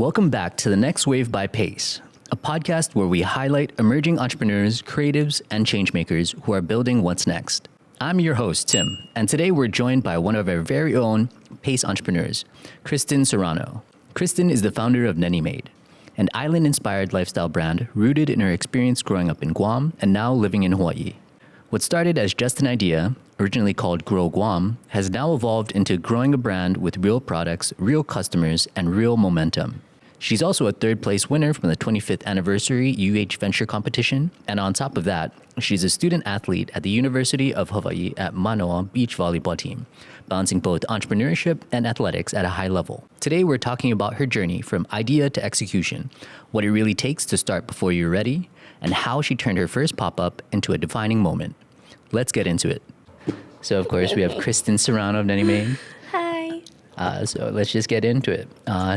Welcome back to The Next Wave by Pace, a podcast where we highlight emerging entrepreneurs, creatives, and changemakers who are building what's next. I'm your host, Tim, and today we're joined by one of our very own Pace entrepreneurs, Kristen Serrano. Kristen is the founder of Neni Made, an island-inspired lifestyle brand rooted in her experience growing up in Guam and now living in Hawaiʻi. What started as just an idea, originally called Grow Guam, has now evolved into growing a brand with real products, real customers, and real momentum. She's also a third-place winner from the 25th anniversary UH Venture Competition, and on top of that, she's a student athlete at the University of Hawaiʻi at Mānoa beach volleyball team, balancing both entrepreneurship and athletics at a high level. Today, we're talking about her journey from idea to execution, what it really takes to start before you're ready, and how she turned her first pop-up into a defining moment. Let's get into it. So, of course, we have Kristen Serrano of Neni Made. Hi. So let's just get into it.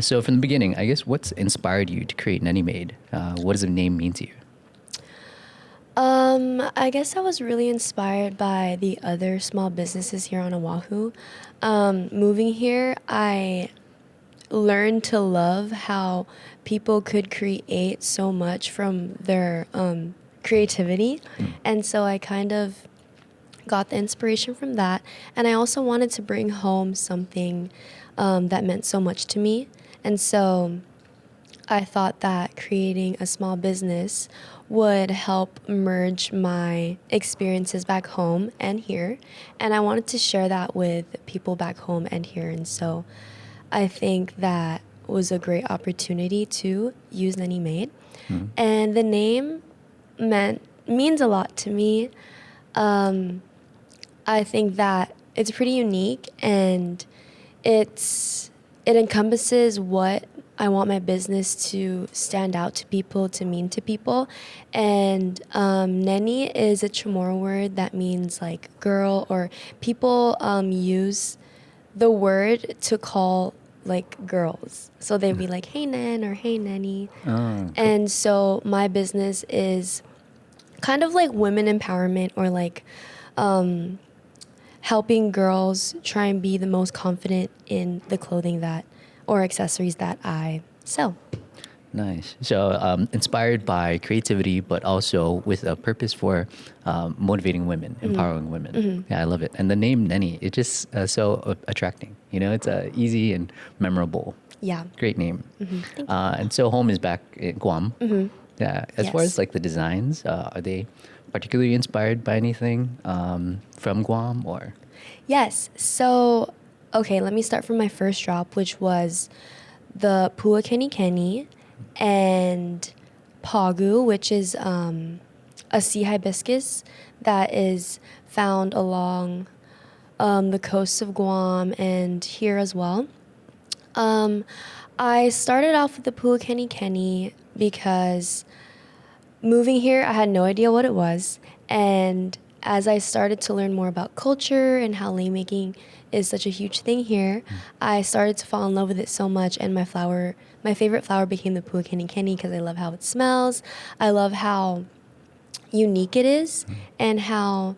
So from the beginning, I guess what's inspired you to create Neni Made? What does the name mean to you? I guess I was really inspired by the other small businesses here on Oahu. Moving here, I learned to love how people could create so much from their creativity. And so I kind of got the inspiration from that. And I also wanted to bring home something that meant so much to me. And so I thought that creating a small business would help merge my experiences back home and here. And I wanted to share that with people back home and here. And so I think that was a great opportunity to use Neni Made. And the name means a lot to me. I think that it's pretty unique, and it encompasses what I want my business to stand out to people, to mean to people. And Neni is a Chamorro word that means like girl, or people use the word to call like girls. So they'd be like, hey Nen, or hey Neni. Oh, cool. And so my business is kind of like women empowerment, or like helping girls try and be the most confident in the clothing or accessories that I sell. Nice. So inspired by creativity, but also with a purpose for motivating women, empowering women. Yeah, I love it. And the name Neni, it's just so attracting. You know, it's easy and memorable. Yeah. Great name. Thank you. And so home is back in Guam. Yeah. As far Yes. as like the designs, are they particularly inspired by anything from Guam or? Yes. So, okay, let me start from my first drop, which was the Pua Keni Keni and Pagu, which is a sea hibiscus that is found along the coasts of Guam and here as well. I started off with the Pua Keni Keni because moving here, I had no idea what it was. And as I started to learn more about culture and how lei making is such a huge thing here, I started to fall in love with it so much. And my favorite flower became the Pua Keni Keni because I love how it smells. I love how unique it is, and how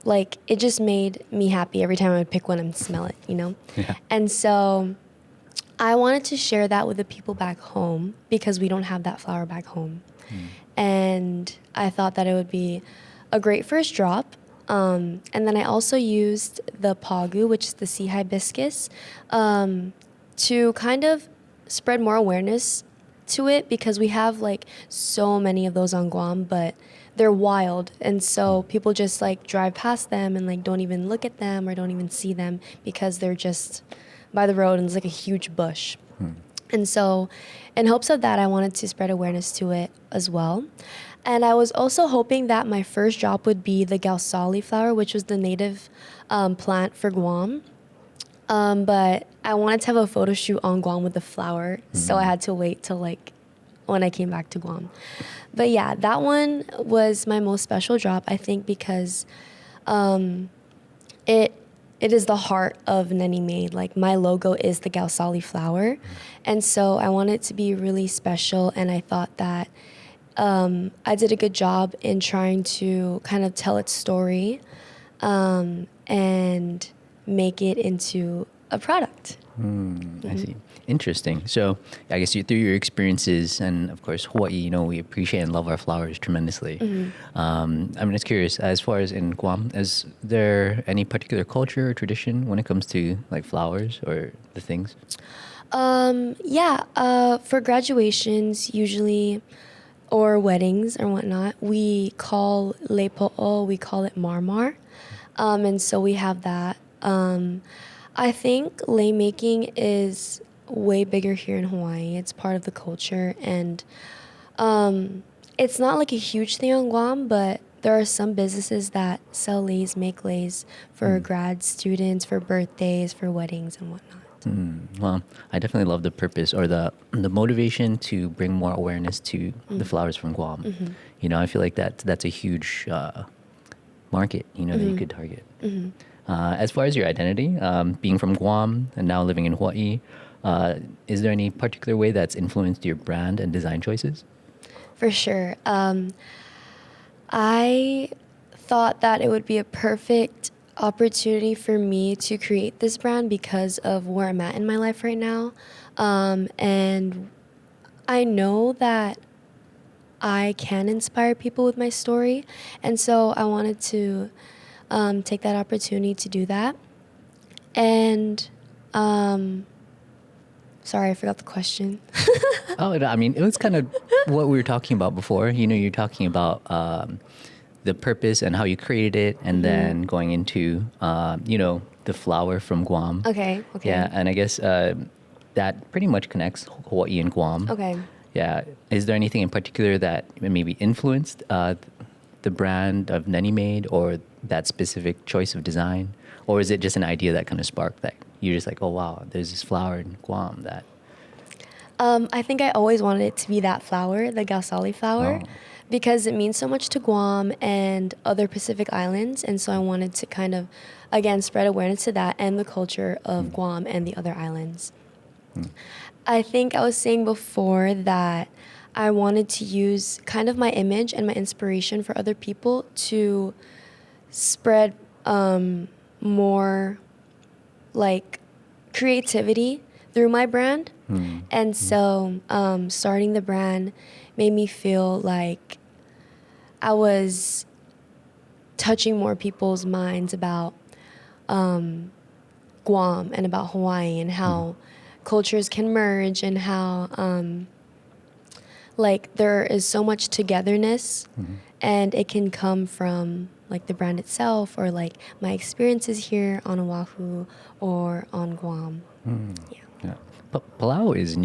like it just made me happy every time I would pick one and smell it, you know? Yeah. And so I wanted to share that with the people back home because we don't have that flower back home. And I thought that it would be a great first drop. And then I also used the Pagu, which is the sea hibiscus, to kind of spread more awareness to it, because we have like so many of those on Guam, but they're wild. And so people just like drive past them and like don't even look at them or don't even see them because they're just by the road and it's like a huge bush. And so in hopes of that, I wanted to spread awareness to it as well. And I was also hoping that my first drop would be the gausali flower, which was the native plant for Guam. But I wanted to have a photo shoot on Guam with the flower, so I had to wait till like when I came back to Guam. But yeah, that one was my most special drop, I think, because it is the heart of Neni Made. Like, my logo is the gausali flower. And so I want it to be really special, and I thought that I did a good job in trying to kind of tell its story and make it into a product. I see. Interesting. So I guess through your experiences and of course Hawaii, we appreciate and love our flowers tremendously. I'm just curious, as far as in Guam, is there any particular culture or tradition when it comes to like flowers or the things? For graduations usually, or weddings or whatnot, we call lepo'o, we call it marmar. And so we have that. I think lei making is way bigger here in Hawaii. It's part of the culture, and it's not like a huge thing on Guam, but there are some businesses that sell leis, make leis for grad students, for birthdays, for weddings and whatnot. Well, I definitely love the purpose or the motivation to bring more awareness to the flowers from Guam. I feel like that's a huge market, that you could target. As far as your identity, being from Guam and now living in Hawaii, is there any particular way that's influenced your brand and design choices? For sure. I thought that it would be a perfect opportunity for me to create this brand because of where I'm at in my life right now. And I know that I can inspire people with my story. And so I wanted to take that opportunity to do that. And sorry, I forgot the question. It was kind of what we were talking about before. You're talking about the purpose and how you created it, and then going into, the flower from Guam. Okay. Yeah, and I guess that pretty much connects Hawaii and Guam. Okay. Yeah. Is there anything in particular that maybe influenced the brand of Neni Made or that specific choice of design? Or is it just an idea that kind of sparked that? You're just like, oh, wow, there's this flower in Guam that... I think I always wanted it to be that flower, the gausali flower, because it means so much to Guam and other Pacific islands. And so I wanted to kind of, again, spread awareness to that and the culture of Guam and the other islands. I think I was saying before that I wanted to use kind of my image and my inspiration for other people to spread more like creativity through my brand. And so starting the brand made me feel like I was touching more people's minds about Guam and about Hawaii and how cultures can merge and how like there is so much togetherness and it can come from like the brand itself or like my experiences here on Oahu or on Guam. Yeah. Palau is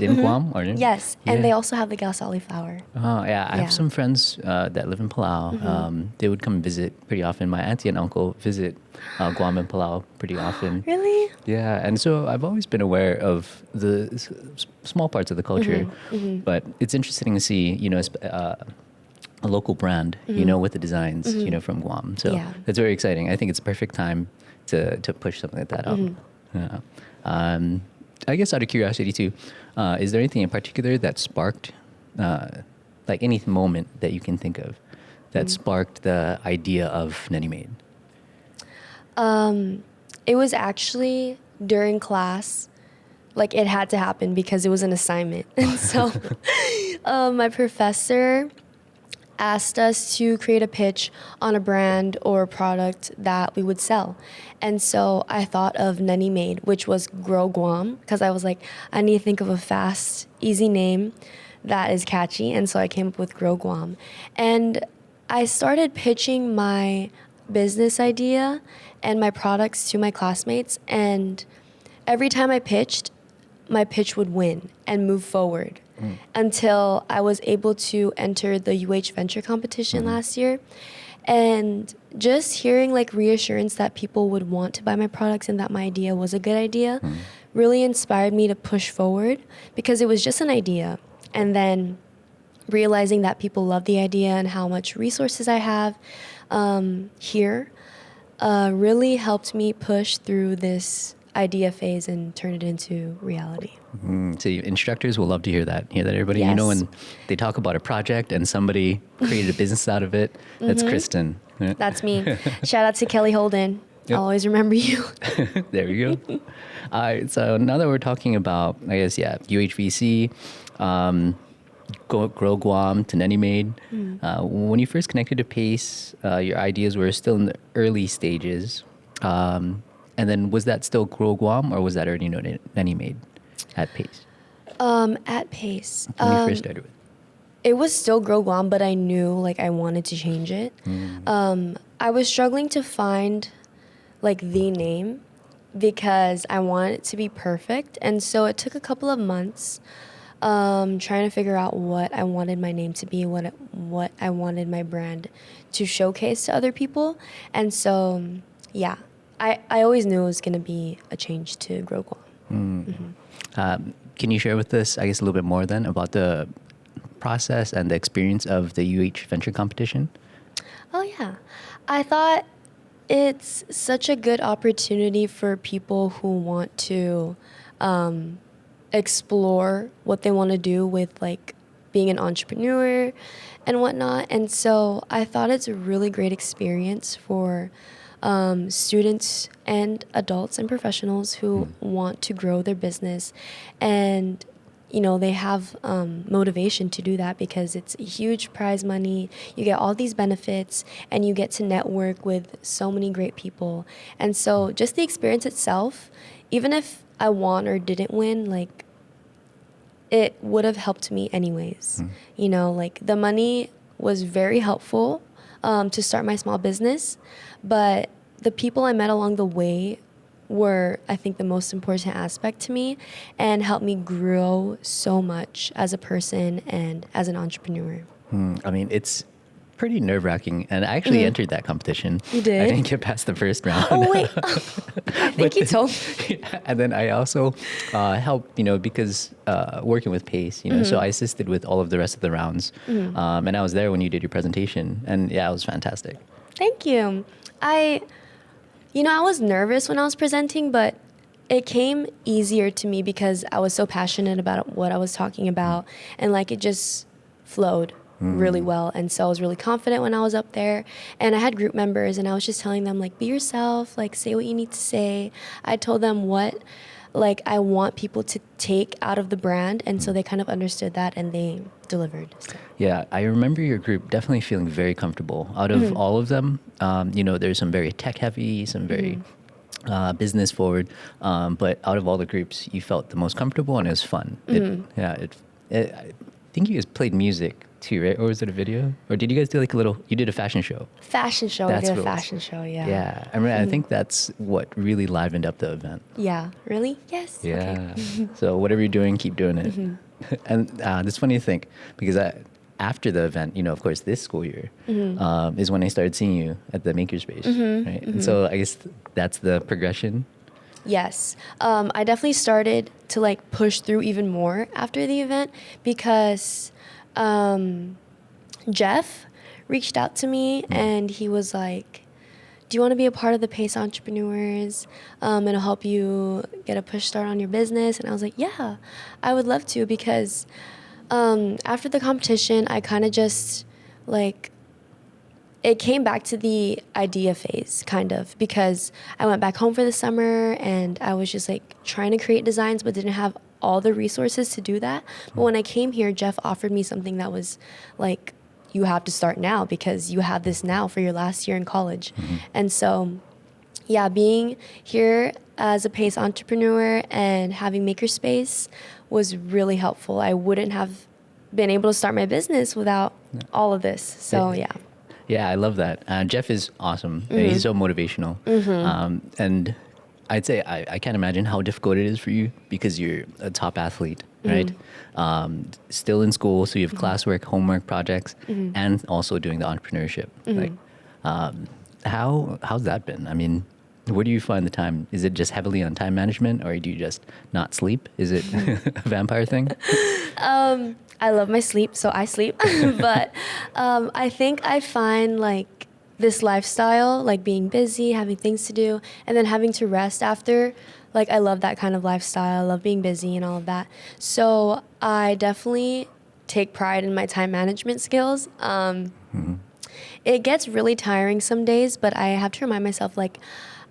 in Guam, or Yes, and they also have the gausali flower. Oh, yeah. I have some friends that live in Palau. They would come visit pretty often. My auntie and uncle visit Guam and Palau pretty often. Really? Yeah, and so I've always been aware of the small parts of the culture, but it's interesting to see, a local brand, with the designs, from Guam. So it's very exciting. I think it's a perfect time to push something like that up. Yeah. I guess out of curiosity too, is there anything in particular that sparked, like any moment that you can think of that sparked the idea of Neni Made? It was actually during class. Like it had to happen because it was an assignment. And so my professor asked us to create a pitch on a brand or a product that we would sell. And so I thought of Neni Made, which was Grow Guam, because I was like, I need to think of a fast, easy name that is catchy. And so I came up with Grow Guam. And I started pitching my business idea and my products to my classmates. And every time I pitched, my pitch would win and move forward. Until I was able to enter the UH Venture competition last year. And just hearing like reassurance that people would want to buy my products and that my idea was a good idea really inspired me to push forward because it was just an idea. And then realizing that people love the idea and how much resources I have here really helped me push through this idea phase and turn it into reality. So instructors will love to hear that everybody, Yes. When they talk about a project and somebody created a business out of it, that's Kristen. That's me. Shout out to Kelly Holden. I'll always remember you. There we go. All right. So now that we're talking about, I guess, UHVC, Grow Guam to Neni Made. When you first connected to Pace, your ideas were still in the early stages. And then was that still Grow Guam or was that already Neni Made at Pace? At Pace. When you first started with? It was still Grow Guam, but I knew like I wanted to change it. I was struggling to find like the name because I wanted it to be perfect. And so it took a couple of months trying to figure out what I wanted my name to be, what I wanted my brand to showcase to other people. And so, yeah, I always knew it was going to be a change to Grow Guam. Can you share with us, I guess, a little bit more then about the process and the experience of the UH Venture Competition? Oh, yeah. I thought it's such a good opportunity for people who want to explore what they want to do with like being an entrepreneur and whatnot. And so I thought it's a really great experience for students and adults and professionals who want to grow their business. And you know, they have motivation to do that because it's huge prize money. You get all these benefits and you get to network with so many great people. And so just the experience itself, even if I won or didn't win, like it would have helped me anyways. You know, like the money was very helpful to start my small business, but the people I met along the way were, I think, the most important aspect to me and helped me grow so much as a person and as an entrepreneur. I mean, it's pretty nerve-wracking, and I actually entered that competition. You did? I didn't get past the first round. Oh, wait. I think you told me. And then I also helped, because working with Pace, so I assisted with all of the rest of the rounds. And I was there when you did your presentation, and yeah, it was fantastic. Thank you. I was nervous when I was presenting, but it came easier to me because I was so passionate about what I was talking about, and like it just flowed really well. And so I was really confident when I was up there, and I had group members and I was just telling them like, be yourself, like say what you need to say. I told them what like I want people to take out of the brand, and so they kind of understood that and they delivered. So. Yeah, I remember your group definitely feeling very comfortable. Out of all of them, there's some very tech heavy, some very business forward, but out of all the groups, you felt the most comfortable and it was fun. I think you guys played music too, right? Or was it a video? Or did you guys do like you did a fashion show? Fashion show. That's we did a fashion show, yeah. Yeah. I mean, I think that's what really livened up the event. Yeah. Really? Yes. Yeah. Okay. So whatever you're doing, keep doing it. And it's funny to think because after the event, of course, this school year is when I started seeing you at the Makerspace, right? And so I guess that's the progression. Yes. I definitely started to like push through even more after the event because Jeff reached out to me and he was like, do you want to be a part of the Pace Entrepreneurs? It'll help you get a push start on your business. And I was like, yeah, I would love to, because after the competition, I kind of just like, it came back to the idea phase, kind of, because I went back home for the summer and I was just like trying to create designs but didn't have all the resources to do that. But when I came here, Jeff offered me something that was like, you have to start now because you have this now for your last year in college. And so, yeah, being here as a Pace entrepreneur and having Makerspace was really helpful. I wouldn't have been able to start my business without all of this. So, yeah. Yeah, I love that. Jeff is awesome. He's so motivational. And I'd say I can't imagine how difficult it is for you because you're a top athlete, right? Still in school, so you have classwork, homework, projects, and also doing the entrepreneurship. Like, how's that been? I mean, where do you find the time? Is it just heavily on time management, or do you just not sleep? Is it a vampire thing? I love my sleep, so I sleep. But I think I find like this lifestyle, like being busy, having things to do, and then having to rest after, like I love that kind of lifestyle. I love being busy and all of that. So I definitely take pride in my time management skills. It gets really tiring some days, but I have to remind myself, like,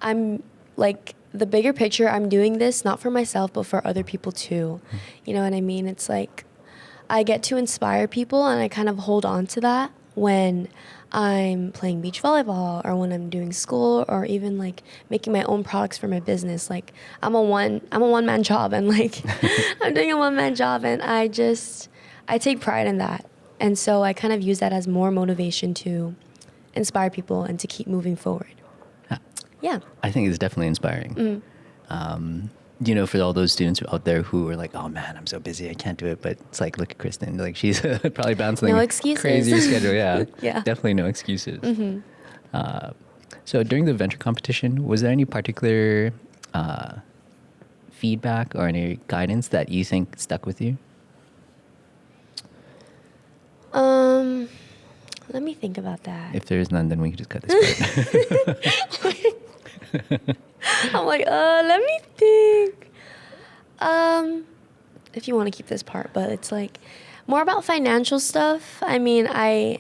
I'm like, the bigger picture, I'm doing this not for myself, but for other people too. You know what I mean? It's like, I get to inspire people, and I kind of hold on to that when I'm playing beach volleyball, or when I'm doing school, or even like making my own products for my business. Like, I'm a one-man job, and like I'm doing a one-man job, and I take pride in that. And so I kind of use that as more motivation to inspire people and to keep moving forward. Yeah. I think it's definitely inspiring. For all those students out there who are like, oh man, I'm so busy, I can't do it. But it's like, look at Kristen, like she's probably bouncing no excuses. Crazy schedule. Yeah. Yeah. Definitely no excuses. So during the venture competition, was there any particular feedback or any guidance that you think stuck with you? Let me think about that. If there is none, then we can just cut this part. I'm like, let me think. If you want to keep this part, but it's like more about financial stuff. I mean, I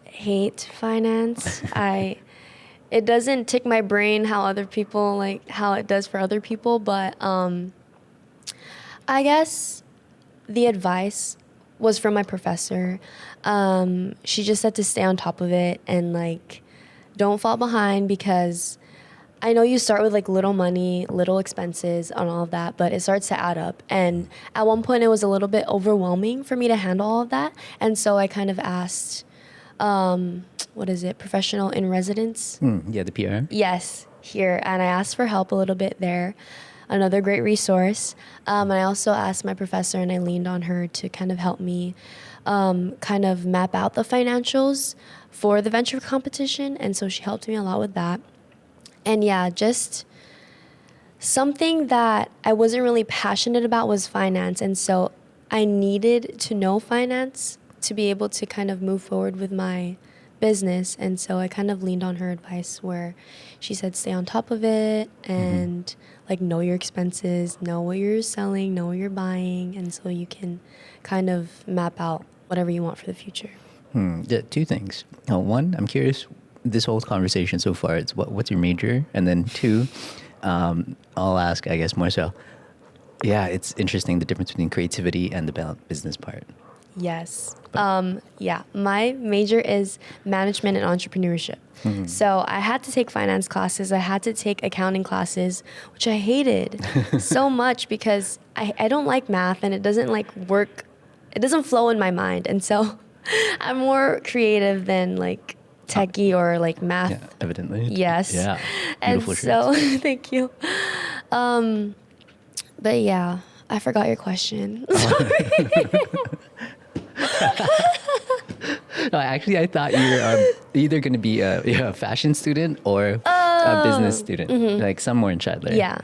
hate finance. It doesn't tick my brain how other people, like how it does for other people, but I guess the advice was from my professor. She just said to stay on top of it and like don't fall behind, because I know you start with like little money, little expenses and all of that, but it starts to add up. And at one point it was a little bit overwhelming for me to handle all of that. And so I kind of asked, professional in residence? The PR? Yes, here. And I asked for help a little bit there. Another great resource. And I also asked my professor, and I leaned on her to kind of help me kind of map out the financials for the venture competition. And so she helped me a lot with that. And yeah, just something that I wasn't really passionate about was finance. And so I needed to know finance to be able to kind of move forward with my business. And so I kind of leaned on her advice, where she said stay on top of it and like know your expenses, know what you're selling, know what you're buying, and so you can kind of map out whatever you want for the future. Two things. One, I'm curious, this whole conversation so far, it's what's your major? And then two, I'll ask, I guess more so, yeah, it's interesting the difference between creativity and the business part. Yes. My major is management and entrepreneurship. So I had to take finance classes. I had to take accounting classes, which I hated so much, because I don't like math, and it doesn't like work. It doesn't flow in my mind. And so I'm more creative than like techie or like math. Yeah, evidently. Yes. Yeah. Beautiful and so, thank you. But yeah, I forgot your question. No, actually, I thought you were either going to be a fashion student or a business student, like somewhere in Shidler. Yeah.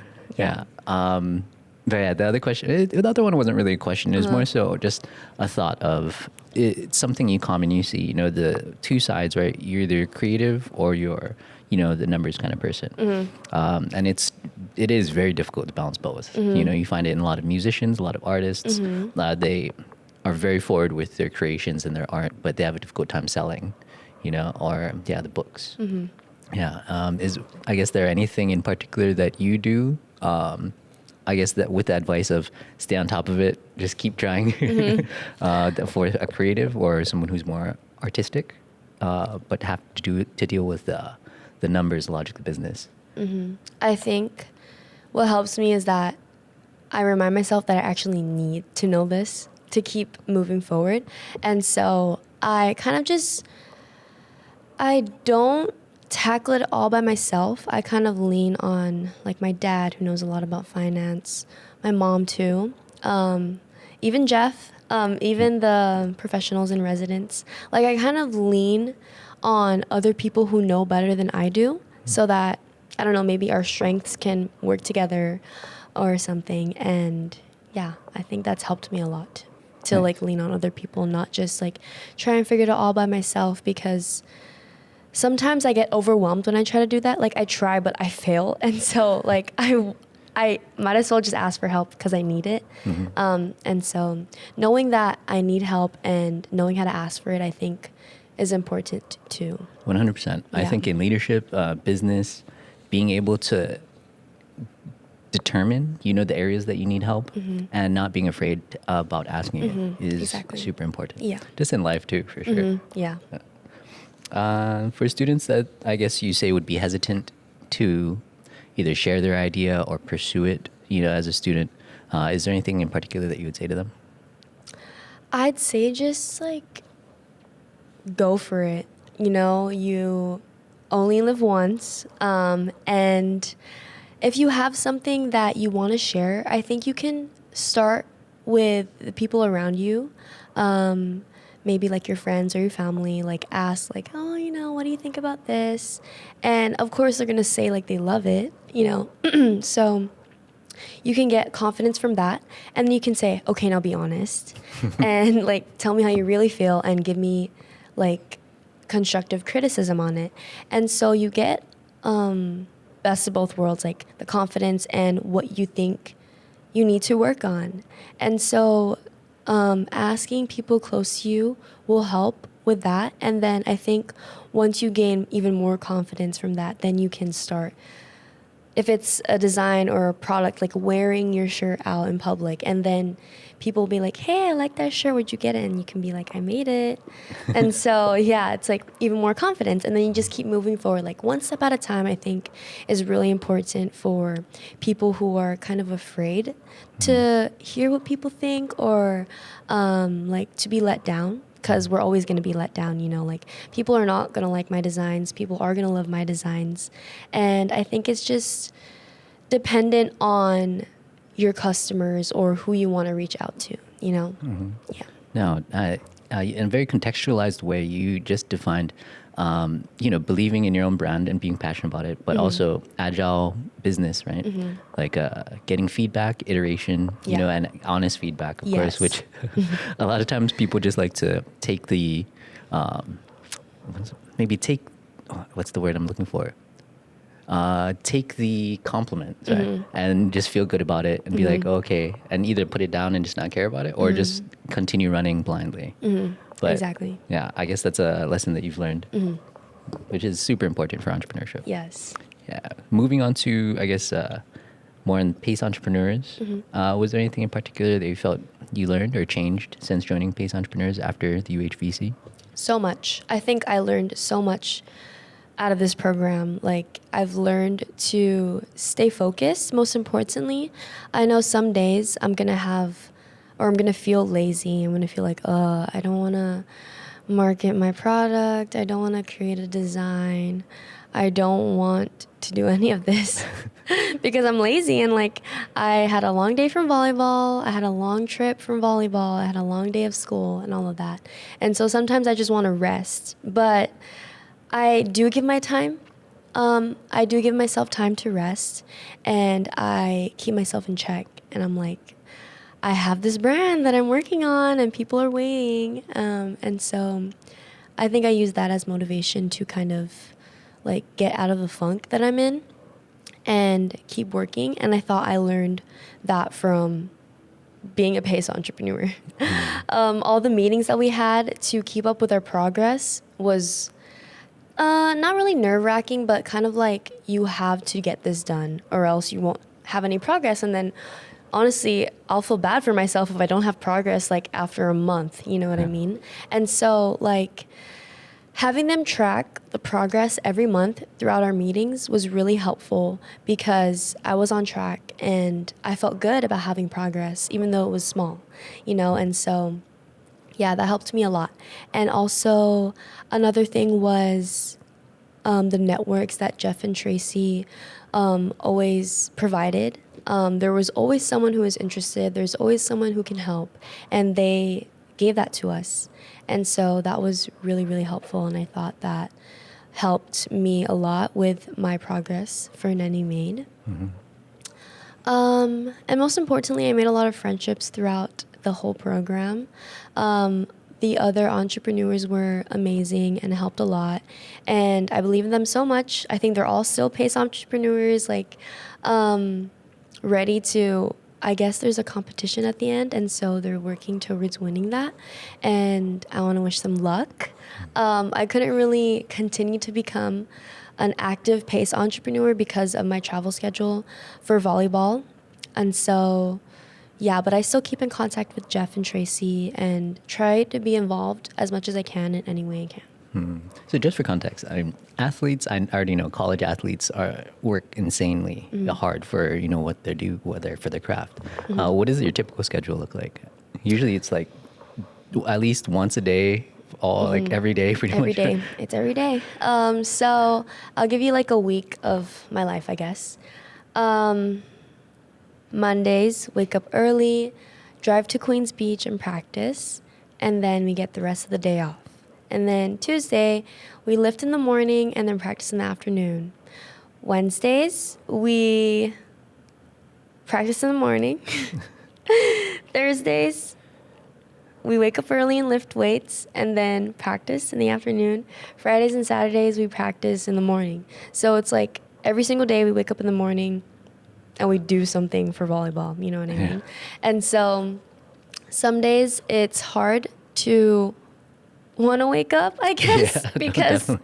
But yeah, the other question, the other one wasn't really a question. It was more so just a thought of it's something you commonly see, the two sides, right? You're either creative or you're, the numbers kind of person. And it is very difficult to balance both. You find it in a lot of musicians, a lot of artists. They are very forward with their creations and their art, but they have a difficult time selling, or the books. Yeah. Is I guess there anything in particular that you do? I guess that with the advice of stay on top of it, just keep trying for a creative or someone who's more artistic, but have to deal with the numbers, the logic of the business. I think what helps me is that I remind myself that I actually need to know this to keep moving forward. And so I kind of I don't tackle it all by myself. I kind of lean on like my dad, who knows a lot about finance, my mom too, even Jeff, even the professionals in residence. Like I kind of lean on other people who know better than I do, so that, I don't know, maybe our strengths can work together or something. And yeah, I think that's helped me a lot to like lean on other people, not just like try and figure it out all by myself, because sometimes I get overwhelmed when I try to do that. Like I try, but I fail. And so like I might as well just ask for help because I need it. And so knowing that I need help and knowing how to ask for it, I think is important too. 100%. I think in leadership, business, being able to determine, the areas that you need help and not being afraid about asking it is Exactly. super important. Yeah. Just in life too, for sure. Yeah. For students that I guess you say would be hesitant to either share their idea or pursue it, as a student, is there anything in particular that you would say to them? I'd say just like go for it. You only live once. And if you have something that you want to share, I think you can start with the people around you. Maybe like your friends or your family, like ask like, oh, what do you think about this? And of course they're going to say like they love it, so you can get confidence from that. And then you can say, okay, now be honest and like tell me how you really feel and give me like constructive criticism on it. And so you get best of both worlds, like the confidence and what you think you need to work on. And so asking people close to you will help with that. And then I think once you gain even more confidence from that, then you can start, if it's a design or a product, like wearing your shirt out in public, and then people will be like, hey, I like that shirt, where'd you get it? And you can be like, I made it. And so, yeah, it's like even more confidence. And then you just keep moving forward, like one step at a time, I think is really important for people who are kind of afraid to hear what people think or like to be let down. Because we're always going to be let down, like people are not going to like my designs. People are going to love my designs. And I think it's just dependent on your customers or who you want to reach out to, Yeah. No, in a very contextualized way, you just defined, believing in your own brand and being passionate about it, but also agile business, right? Like getting feedback, iteration, and honest feedback, of course, which a lot of times people just like to take the, what's the word I'm looking for? Take the compliments, right? And just feel good about it and be like, okay, and either put it down and just not care about it or just continue running blindly. But exactly. yeah, I guess that's a lesson that you've learned, which is super important for entrepreneurship. Yes. Yeah. Moving on to, I guess, more on PACE Entrepreneurs. Was there anything in particular that you felt you learned or changed since joining PACE Entrepreneurs after the UHVC? So much. I think I learned so much out of this program. Like I've learned to stay focused. Most importantly, I know some days I'm going to feel lazy. I'm going to feel like, I don't want to market my product. I don't want to create a design. I don't want to do any of this because I'm lazy. And like I had a long day from volleyball. I had a long trip from volleyball. I had a long day of school and all of that. And so sometimes I just want to rest, but I do give my time. I do give myself time to rest, and I keep myself in check. And I'm like, I have this brand that I'm working on, and people are waiting. And so, I think I use that as motivation to kind of like get out of the funk that I'm in, and keep working. And I thought I learned that from being a PACE entrepreneur. All the meetings that we had to keep up with our progress was not really nerve-wracking, but kind of like you have to get this done or else you won't have any progress. And then honestly, I'll feel bad for myself if I don't have progress like after a month, you know what I mean? And so like having them track the progress every month throughout our meetings was really helpful because I was on track and I felt good about having progress, even though it was small, And so yeah, that helped me a lot. And also another thing was the networks that Jeff and Tracy always provided. There was always someone who was interested. There's always someone who can help. And they gave that to us. And so that was really, really helpful. And I thought that helped me a lot with my progress for Neni Made. And most importantly, I made a lot of friendships throughout the whole program. The other entrepreneurs were amazing and helped a lot. And I believe in them so much. I think they're all still PACE entrepreneurs, like ready to, I guess there's a competition at the end, and so they're working towards winning that. And I want to wish them luck. I couldn't really continue to become an active pace entrepreneur because of my travel schedule for volleyball. And so, yeah, but I still keep in contact with Jeff and Tracy and try to be involved as much as I can in any way I can. So just for context, athletes, I already know college athletes work insanely hard for, what they do, whether for their craft. What does your typical schedule look like? Usually it's like at least once a day, like every day pretty much. Every day. It's every day. So I'll give you like a week of my life, I guess. Mondays, wake up early, drive to Queens Beach and practice, and then we get the rest of the day off. And then Tuesday, we lift in the morning and then practice in the afternoon. Wednesdays, we practice in the morning. Thursdays, we wake up early and lift weights and then practice in the afternoon. Fridays and Saturdays, we practice in the morning. So it's like every single day we wake up in the morning and we do something for volleyball, you know what I mean? And so some days it's hard to want to wake up, I guess, because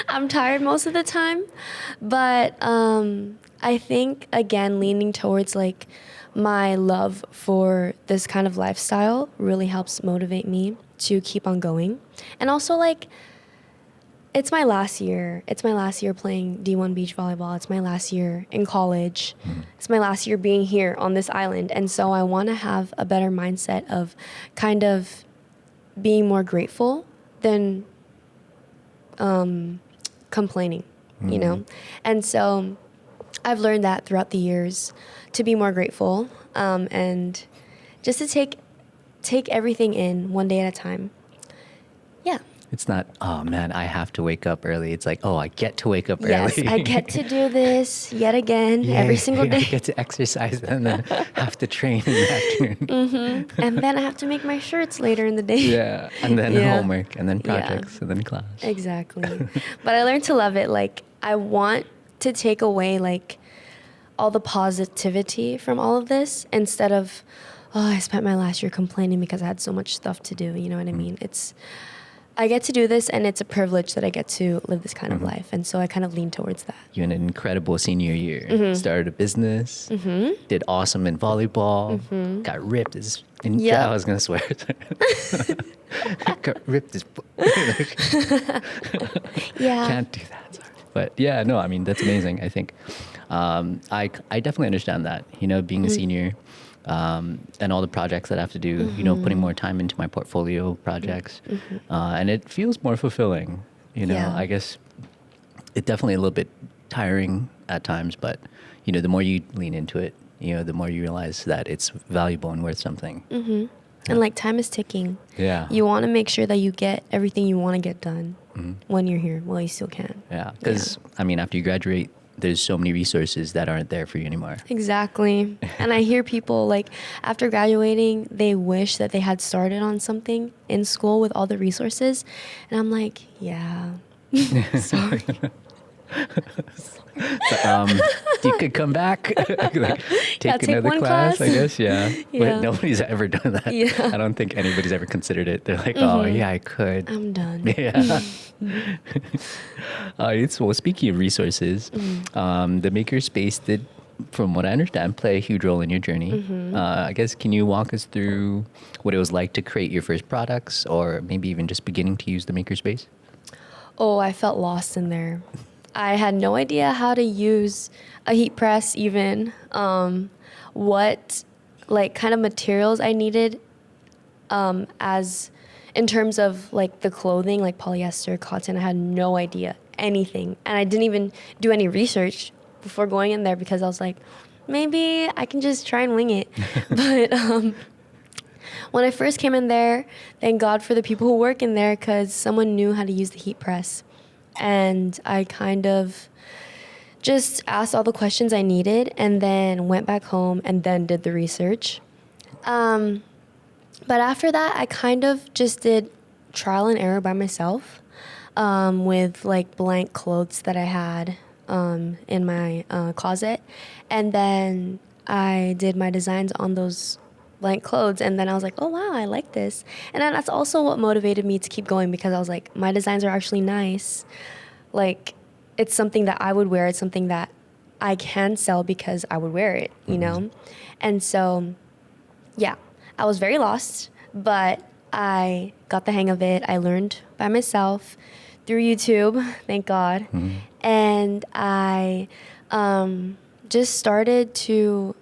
I'm tired most of the time. But I think, again, leaning towards like my love for this kind of lifestyle really helps motivate me to keep on going. And also, like, it's my last year. It's my last year playing D1 beach volleyball. It's my last year in college. It's my last year being here on this island. And so I want to have a better mindset of kind of being more grateful than complaining, you know? And so I've learned that throughout the years to be more grateful and just to take everything in one day at a time. Yeah. It's not, oh man, I have to wake up early. It's like, oh, I get to wake up Yes, early. I get to do this yet again every single day. I get to exercise and then have to train in the afternoon. And then I have to make my shirts later in the day. Yeah, and then homework, and then projects, and then class. Exactly. But I learned to love it. Like, I want to take away, like, all the positivity from all of this instead of, oh, I spent my last year complaining because I had so much stuff to do. You know what I mean? I get to do this, and it's a privilege that I get to live this kind of life. And so I kind of lean towards that. You had an incredible senior year. Started a business, did awesome in volleyball, got ripped as, I was going to swear. Got ripped as, can't do that. Sorry. But yeah, no, I mean, that's amazing. I think I definitely understand that, being a senior. And all the projects that I have to do, putting more time into my portfolio projects. And it feels more fulfilling, I guess it's definitely a little bit tiring at times, but, the more you lean into it, the more you realize that it's valuable and worth something. And like time is ticking. Yeah. You want to make sure that you get everything you want to get done when you're here. Well, you still can. Yeah. Because, I mean, after you graduate, there's so many resources that aren't there for you anymore. Exactly. And I hear people like after graduating, they wish that they had started on something in school with all the resources. And I'm like, yeah, sorry. You could come back, like, take another class, I guess. Yeah. But nobody's ever done that. Yeah. I don't think anybody's ever considered it. They're like, oh, yeah, I could. I'm done. Yeah. Well, speaking of resources, the makerspace did, from what I understand, play a huge role in your journey. I guess, can you walk us through what it was like to create your first products, or maybe even just beginning to use the makerspace? Oh, I felt lost in there. I had no idea how to use a heat press even, what like kind of materials I needed as in terms of like the clothing, like polyester, cotton. I had no idea anything. And I didn't even do any research before going in there because I was like, maybe I can just try and wing it. But when I first came in there, thank God for the people who work in there because someone knew how to use the heat press. And I kind of just asked all the questions I needed and then went back home and then did the research. But after that, I kind of just did trial and error by myself with like blank clothes that I had in my closet. And then I did my designs on those blank clothes, and then I was like, oh wow, I like this. And then that's also what motivated me to keep going, because I was like, my designs are actually nice. Like, it's something that I would wear. It's something that I can sell because I would wear it, you know? And so, yeah, I was very lost, but I got the hang of it. I learned by myself through YouTube, thank God. And I just started to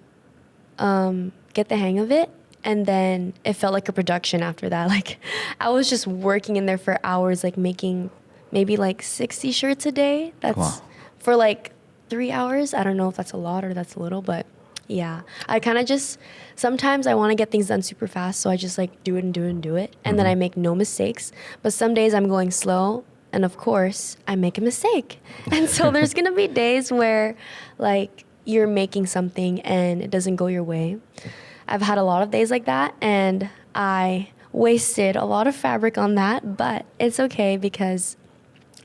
get the hang of it. And then it felt like a production after that. Like, I was just working in there for hours, like making maybe like 60 shirts a day. That's for like 3 hours. I don't know if that's a lot or that's a little, but yeah. I kind of just, sometimes I want to get things done super fast. So I just like do it and do it and do it. And then I make no mistakes. But some days I'm going slow. And of course, I make a mistake. And so there's going to be days where like you're making something and it doesn't go your way. I've had a lot of days like that, and I wasted a lot of fabric on that, but it's okay because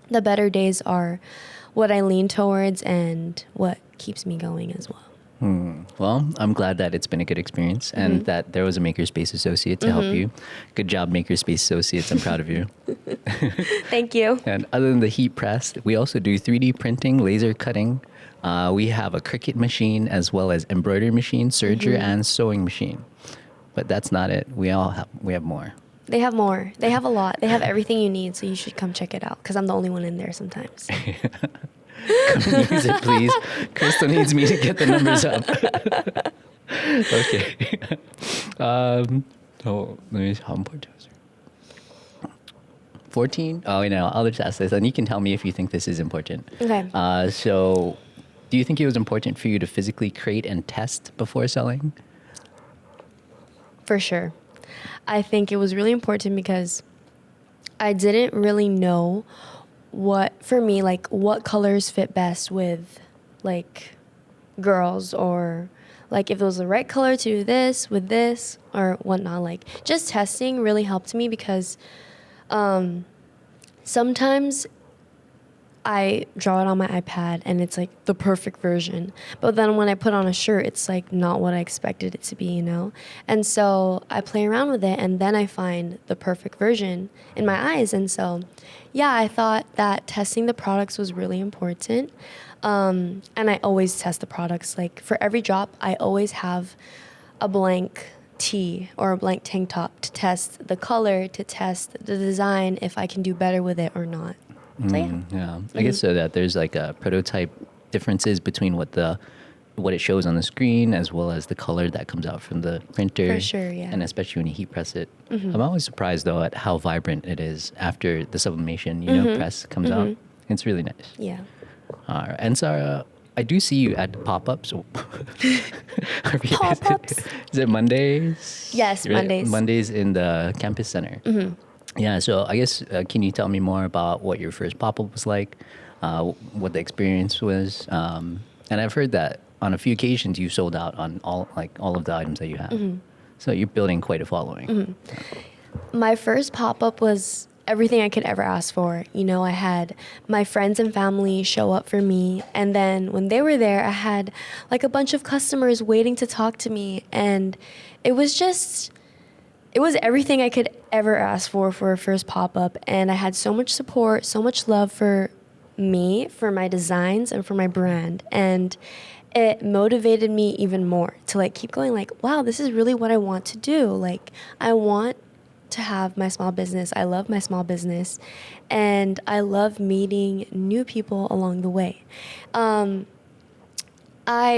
the better days are what I lean towards and what keeps me going as well. Well, I'm glad that it's been a good experience and that there was a Makerspace associate to help you. Good job, Makerspace associates. I'm proud of you. Thank you. And other than the heat press, we also do 3D printing, laser cutting. We have a Cricut machine as well as embroidery machine, serger, and sewing machine. But that's not it. We have more. They have more. They have a lot. They have everything you need, so you should come check it out because I'm the only one in there sometimes. Come use it, please. Crystal needs me to get the numbers up. Okay. So let me see, how important is it? 14? Oh, I'll just ask this, and you can tell me if you think this is important. Okay. So do you think it was important for you to physically create and test before selling? For sure. I think it was really important because I didn't really know what colors fit best with like girls, or like if it was the right color to do this with this or whatnot. Like, just testing really helped me because sometimes I draw it on my iPad and it's like the perfect version. But then when I put on a shirt, it's like not what I expected it to be, you know? And so I play around with it and then I find the perfect version in my eyes. And so, yeah, I thought that testing the products was really important. And I always test the products. Like, for every drop, I always have a blank tee or a blank tank top to test the color, to test the design, if I can do better with it or not. So, yeah. I guess so that there's like a prototype differences between what it shows on the screen as well as the color that comes out from the printer. For sure, yeah. And especially when you heat press it. I'm always surprised though at how vibrant it is after the sublimation, press comes out. It's really nice. Yeah. All right. And Sarah, I do see you at pop-ups. Pop-ups? Is it Mondays? Yes, Mondays. Mondays in the campus center. Yeah, so I guess, can you tell me more about what your first pop-up was like, what the experience was? And I've heard that on a few occasions you sold out on all of the items that you have. So you're building quite a following. My first pop-up was everything I could ever ask for. You know, I had my friends and family show up for me, and then when they were there, I had like a bunch of customers waiting to talk to me, and it was everything I could ever ask for a first pop-up. And I had so much support, so much love for me, for my designs, and for my brand. And it motivated me even more to like keep going, like, wow, this is really what I want to do. Like, I want to have my small business. I love my small business. And I love meeting new people along the way. I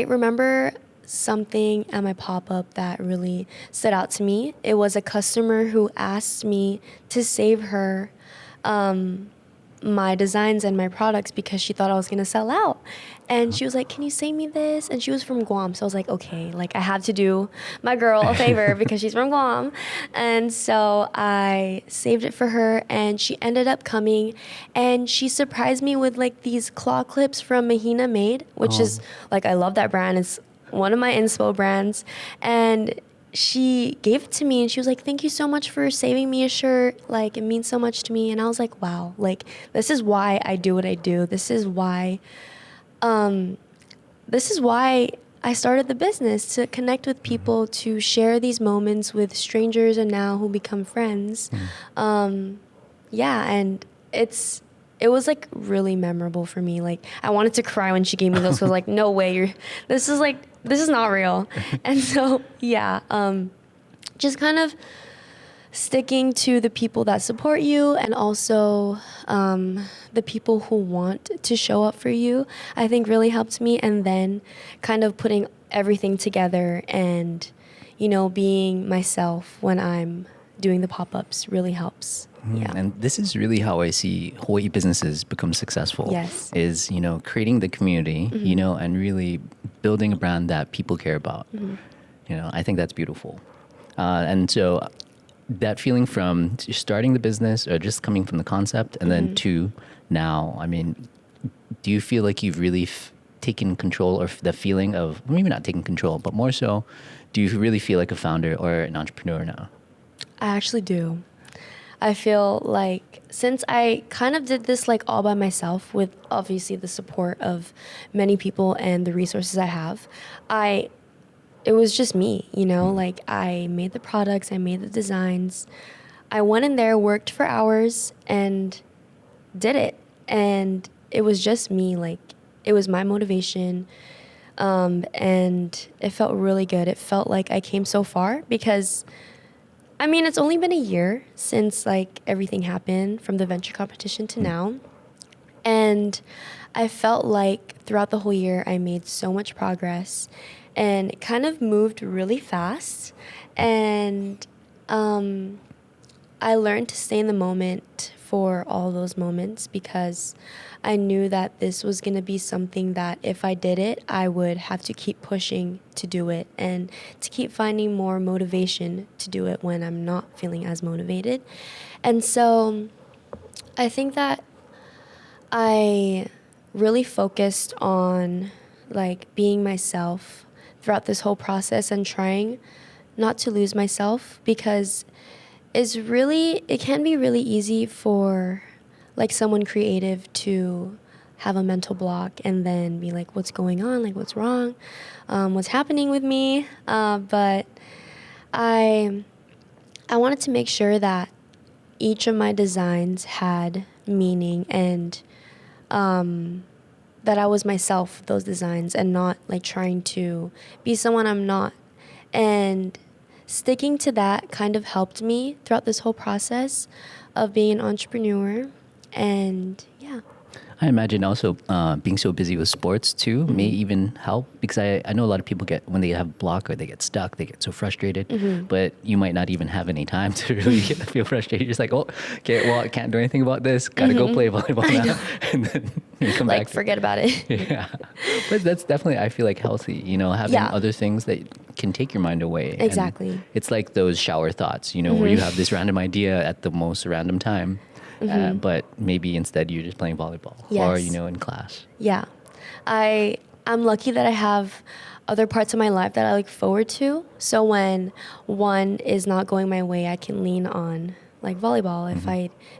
remember something at my pop-up that really stood out to me. It was a customer who asked me to save her my designs and my products because she thought I was gonna sell out. And she was like, can you save me this? And she was from Guam. So I was like, okay, like I have to do my girl a favor because she's from Guam. And so I saved it for her, and she ended up coming and she surprised me with like these claw clips from Neni Made, which is like, I love that brand. It's one of my inspo brands. And she gave it to me and she was like, thank you so much for saving me a shirt. Like, it means so much to me. And I was like, wow, like, this is why I do what I do. This is why I started the business to connect with people, to share these moments with strangers and now who become friends. Yeah, and it was like really memorable for me. Like I wanted to cry when she gave me those. I was like, no way, this is not real. And so yeah, just kind of sticking to the people that support you and also the people who want to show up for you, I think really helped me. And then kind of putting everything together and, you know, being myself when I'm doing the pop-ups really helps. Yeah. And this is really how I see Hawaiʻi businesses become successful. Yes. Is, you know, creating the community, you know, and really building a brand that people care about. You know, I think that's beautiful. And so that feeling from starting the business or just coming from the concept and then to now, I mean, do you feel like you've really taken control, or the feeling of, maybe not taking control, but more so, do you really feel like a founder or an entrepreneur now? I actually do. I feel like since I kind of did this like all by myself with obviously the support of many people and the resources I have, it was just me, you know, like I made the products, I made the designs. I went in there, worked for hours and did it. And it was just me, like it was my motivation. And it felt really good. It felt like I came so far because I mean, it's only been a year since like everything happened from the venture competition to now. And I felt like throughout the whole year, I made so much progress and it kind of moved really fast. And I learned to stay in the moment for all those moments because I knew that this was going to be something that if I did it, I would have to keep pushing to do it and to keep finding more motivation to do it when I'm not feeling as motivated. And so I think that I really focused on like being myself throughout this whole process and trying not to lose myself because it can be really easy for like someone creative to have a mental block and then be like, what's going on? Like, what's wrong? What's happening with me? But I wanted to make sure that each of my designs had meaning and that I was myself with those designs and not like trying to be someone I'm not. And sticking to that kind of helped me throughout this whole process of being an entrepreneur. And yeah. I imagine also being so busy with sports too may even help because I know a lot of people when they have a block or they get stuck, they get so frustrated, but you might not even have any time to really feel frustrated. You're just like, oh, okay, well, I can't do anything about this. Gotta go play volleyball now. And then you come like, back. Forget about it. Yeah. But that's definitely, I feel like healthy, you know, having other things that can take your mind away. Exactly. And it's like those shower thoughts, you know, where you have this random idea at the most random time. But maybe instead you're just playing volleyball or, you know, in class. Yeah. I'm lucky that I have other parts of my life that I look forward to. So when one is not going my way, I can lean on like volleyball. If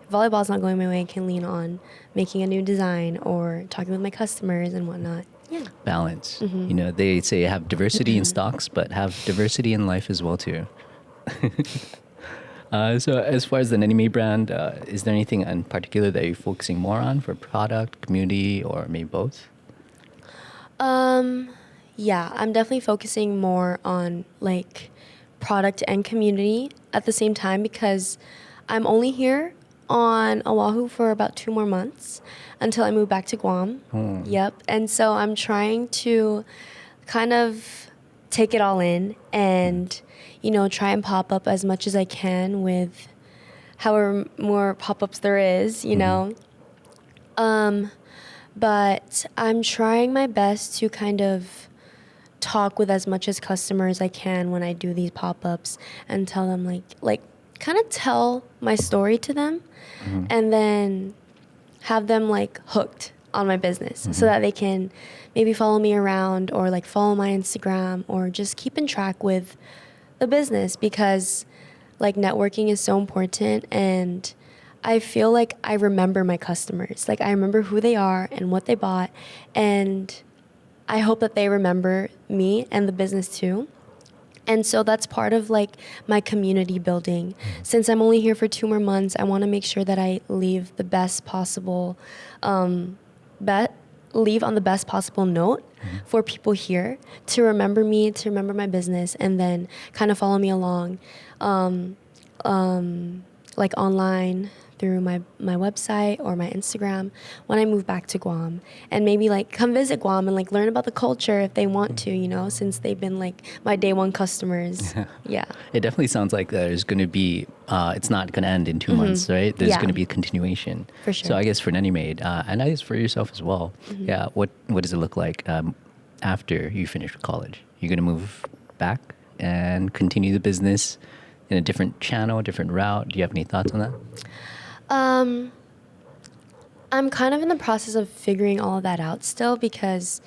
volleyball's not going my way, I can lean on making a new design or talking with my customers and whatnot. Yeah. Balance. You know, they say have diversity in stocks, but have diversity in life as well too. So as far as the Neni Made brand, is there anything in particular that you're focusing more on for product, community, or maybe both? Yeah, I'm definitely focusing more on like product and community at the same time because I'm only here on Oahu for about 2 more months until I move back to Guam. Yep. And so I'm trying to kind of take it all in and you know, try and pop up as much as I can with however more pop-ups there is, you know. But I'm trying my best to kind of talk with as much as customers I can when I do these pop-ups and tell them like kind of tell my story to them and then have them like hooked on my business so that they can maybe follow me around or like follow my Instagram or just keep in track with the business because like networking is so important and I feel like I remember my customers. Like I remember who they are and what they bought and I hope that they remember me and the business too. And so that's part of like my community building. Since I'm only here for 2 more months, I want to make sure that I leave the best possible, leave on the best possible note for people here to remember me, to remember my business, and then kind of follow me along, like online through my website or my Instagram when I move back to Guam, and maybe like come visit Guam and like learn about the culture if they want to, you know, since they've been like my day one customers. Yeah. It definitely sounds like there's going to be, it's not going to end in 2 months, right? There's Yeah. going to be a continuation. For sure. So I guess for Neni Made, and I guess for yourself as well, yeah, what does it look like after you finish college? You're going to move back and continue the business in a different channel, a different route? Do you have any thoughts on that? I'm kind of in the process of figuring all of that out still, because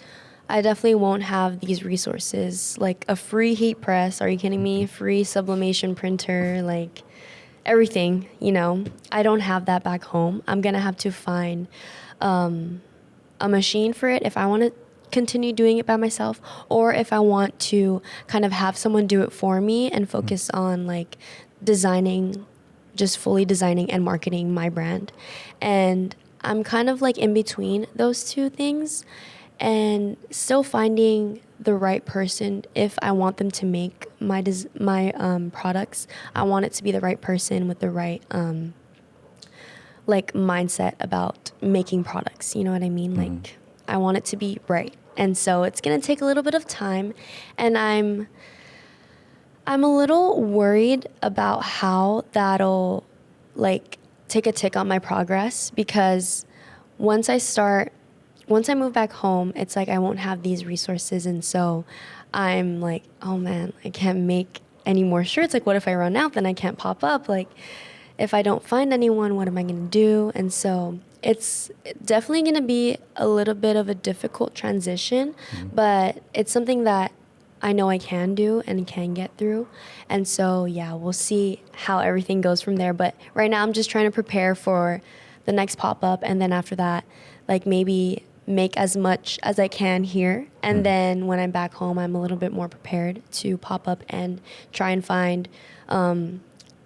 I definitely won't have these resources, like a free heat press. Are you kidding me? Free sublimation printer, like everything, you know. I don't have that back home. I'm going to have to find a machine for it if I want to continue doing it by myself, or if I want to kind of have someone do it for me and focus on like designing, just fully designing and marketing my brand. And I'm kind of like in between those two things and still finding the right person. If I want them to make my products, I want it to be the right person with the right like mindset about making products. You know what I mean? Like I want it to be right. And so it's going to take a little bit of time, and I'm a little worried about how that'll like take a tick on my progress, because once I move back home, it's like I won't have these resources. And so I'm like, oh man, I can't make any more shirts. Like, what if I run out? Then I can't pop up. Like, if I don't find anyone, what am I going to do? And so it's definitely going to be a little bit of a difficult transition, but it's something that I know I can do and can get through. And so, yeah, we'll see how everything goes from there. But right now I'm just trying to prepare for the next pop-up. And then after that, like maybe make as much as I can here. And then when I'm back home, I'm a little bit more prepared to pop up and try and find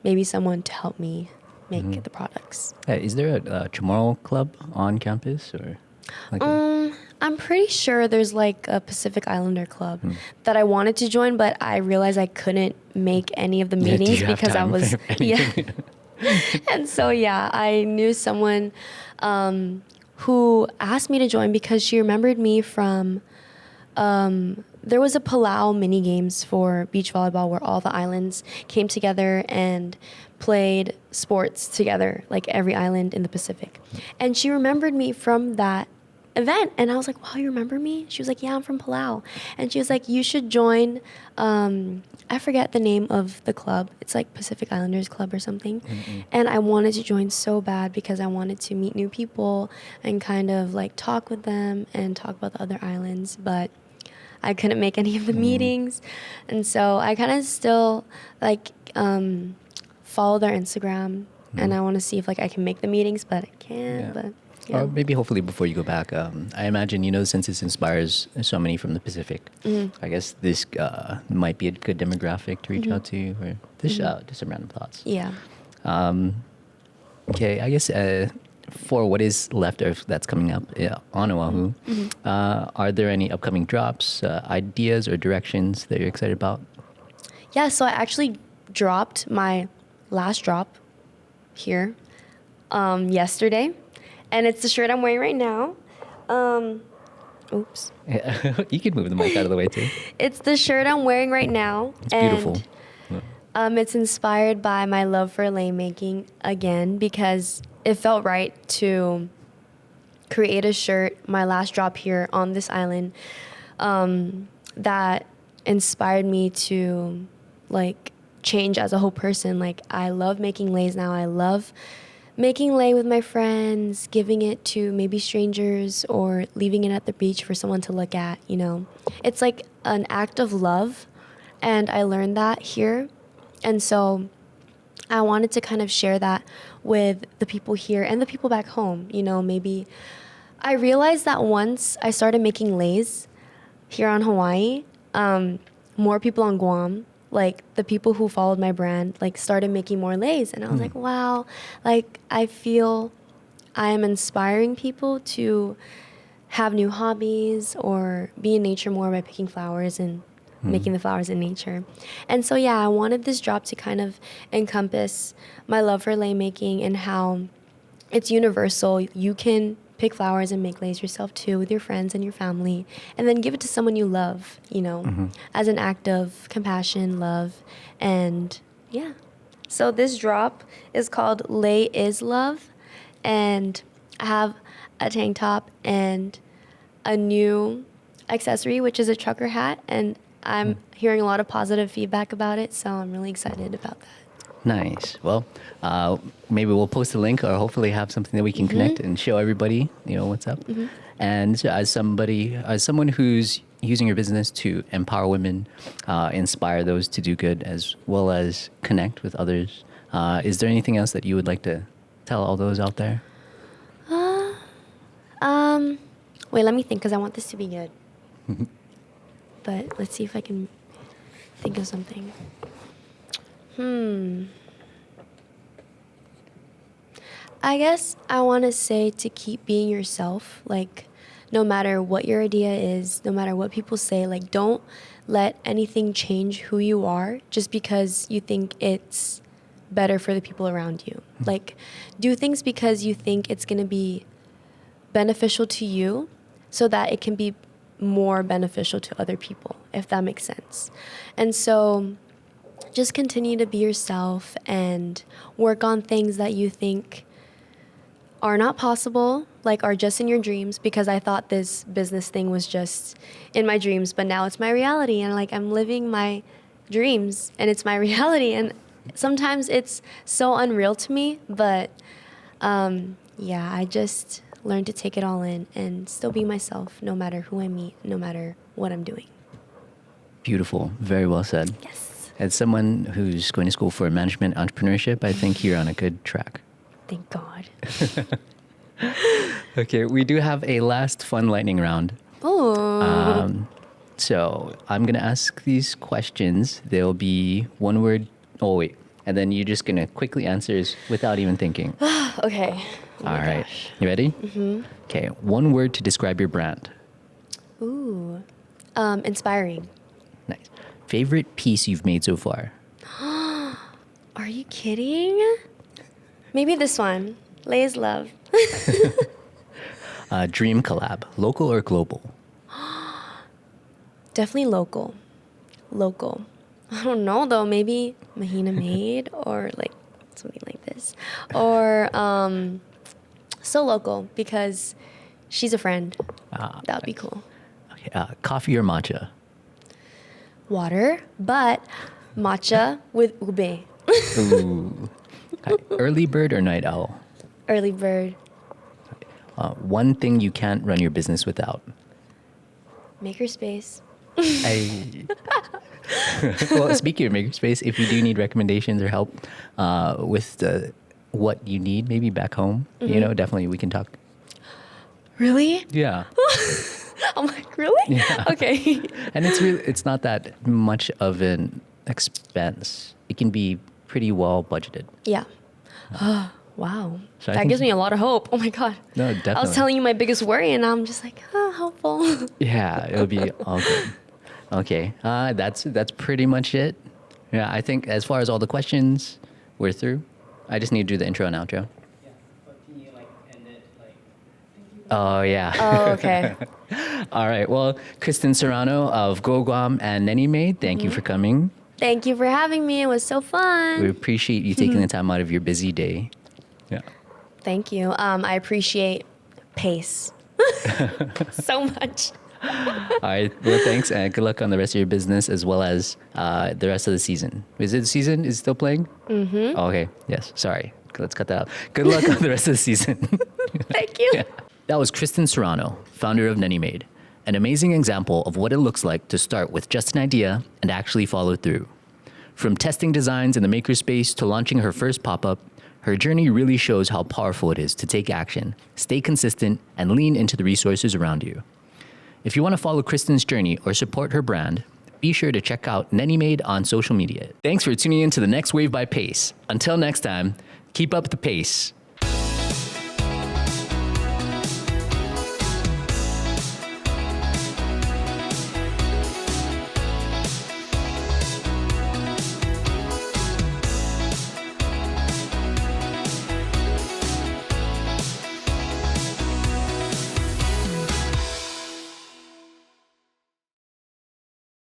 maybe someone to help me make the products. Is there a Chamorro club on campus, or like I'm pretty sure there's like a Pacific Islander club that I wanted to join, but I realized I couldn't make any of the meetings because I was And so I knew someone who asked me to join because she remembered me from there was a Palau mini games for beach volleyball where all the islands came together and played sports together, like every island in the Pacific. And she remembered me from that event, and I was like, wow, you remember me? She was like, yeah, I'm from Palau. And she was like, you should join, I forget the name of the club. It's like Pacific Islanders Club or something. And I wanted to join so bad because I wanted to meet new people and kind of like talk with them and talk about the other islands, but I couldn't make any of the meetings. And so I kind of still like follow their Instagram, and I want to see if like I can make the meetings, but I can't. But or maybe hopefully before you go back, I imagine, you know, since this inspires so many from the Pacific, I guess this might be a good demographic to reach out to, or just some random thoughts. Yeah. Okay, I guess for what is left of that's coming up on Oahu, are there any upcoming drops, ideas, or directions that you're excited about? Yeah, so I actually dropped my last drop here yesterday, and it's the shirt I'm wearing right now. Oops. You can move the mic out of the way too. It's the shirt I'm wearing right now. It's beautiful. It's inspired by my love for lei making again, because it felt right to create a shirt, my last drop here on this island, that inspired me to like change as a whole person. Like, I love making leis now. I love making lei with my friends, giving it to maybe strangers, or leaving it at the beach for someone to look at, you know. It's like an act of love, and I learned that here. And so I wanted to kind of share that with the people here and the people back home. You know, maybe I realized that once I started making leis, here on Hawaii, more people on Guam, like the people who followed my brand, like started making more leis. And I was like, wow, like I feel I am inspiring people to have new hobbies or be in nature more by picking flowers and making the flowers in nature. And so, yeah, I wanted this drop to kind of encompass my love for lei making and how it's universal. You can pick flowers and make leis yourself too with your friends and your family, and then give it to someone you love, you know, as an act of compassion, love, and yeah. So this drop is called Lei is Love, and I have a tank top and a new accessory, which is a trucker hat, and I'm hearing a lot of positive feedback about it, so I'm really excited about that. Nice. Well, maybe we'll post a link or hopefully have something that we can connect and show everybody, you know, what's up. And as someone who's using your business to empower women, inspire those to do good as well as connect with others, is there anything else that you would like to tell all those out there? Wait, let me think, because I want this to be good. But let's see if I can think of something. I guess I want to say to keep being yourself, like no matter what your idea is, no matter what people say, like don't let anything change who you are just because you think it's better for the people around you. Like do things because you think it's going to be beneficial to you so that it can be more beneficial to other people, if that makes sense. And so just continue to be yourself and work on things that you think are not possible, like are just in your dreams, because I thought this business thing was just in my dreams, but now it's my reality, and like I'm living my dreams and it's my reality, and sometimes it's so unreal to me, but yeah, I just learned to take it all in and still be myself no matter who I meet, no matter what I'm doing. Beautiful. Very well said. Yes. As someone who's going to school for management entrepreneurship, I think you're on a good track. Thank God. Okay, we do have a last fun lightning round. Oh. So I'm going to ask these questions. They'll be one word. Oh, wait. And then you're just going to quickly answer without even thinking. Okay. Oh All right. gosh. You ready? Okay. One word to describe your brand. Ooh. Inspiring. Nice. Favorite piece you've made so far? Are you kidding? Maybe this one. Lei is Love. Dream collab, local or global? Definitely local. Local. I don't know though. Maybe Neni Made or like something like this. Or so local because she's a friend. That would be cool. Okay. Coffee or matcha? Water, but matcha with ube. Ooh. Okay. Early bird or night owl? Early bird. One thing you can't run your business without? Makerspace. Well, speaking of Makerspace, if you do need recommendations or help with what you need, maybe back home, you know, definitely we can talk. Really? Yeah. I'm like, really? Yeah. Okay. And it's not that much of an expense. It can be pretty well budgeted. Yeah. Wow. So I that think- gives me a lot of hope. Oh my God. No, I definitely. was telling you my biggest worry, and I'm just like, hopeful. Yeah, it'll be all good. Okay, that's pretty much it. Yeah, I think as far as all the questions, we're through. I just need to do the intro and outro. Yeah, but can you like end it like? Oh, yeah. Oh, okay. All right. Well, Kristen Serrano of Guam and Neni Made, thank you for coming. Thank you for having me. It was so fun. We appreciate you taking the time out of your busy day. Yeah. Thank you. I appreciate pace so much. All right. Well, thanks, and good luck on the rest of your business as well as the rest of the season. Is it the season? Is it still playing? Mm-hmm. Oh, okay. Yes. Sorry. Let's cut that out. Good luck on the rest of the season. Thank you. Yeah. That was Kristen Serrano, founder of Neni Made. An amazing example of what it looks like to start with just an idea and actually follow through. From testing designs in the makerspace to launching her first pop-up, her journey really shows how powerful it is to take action, stay consistent, and lean into the resources around you. If you want to follow Kristen's journey or support her brand, be sure to check out Neni Made on social media. Thanks for tuning in to the next Wave by Pace. Until next time, keep up the pace.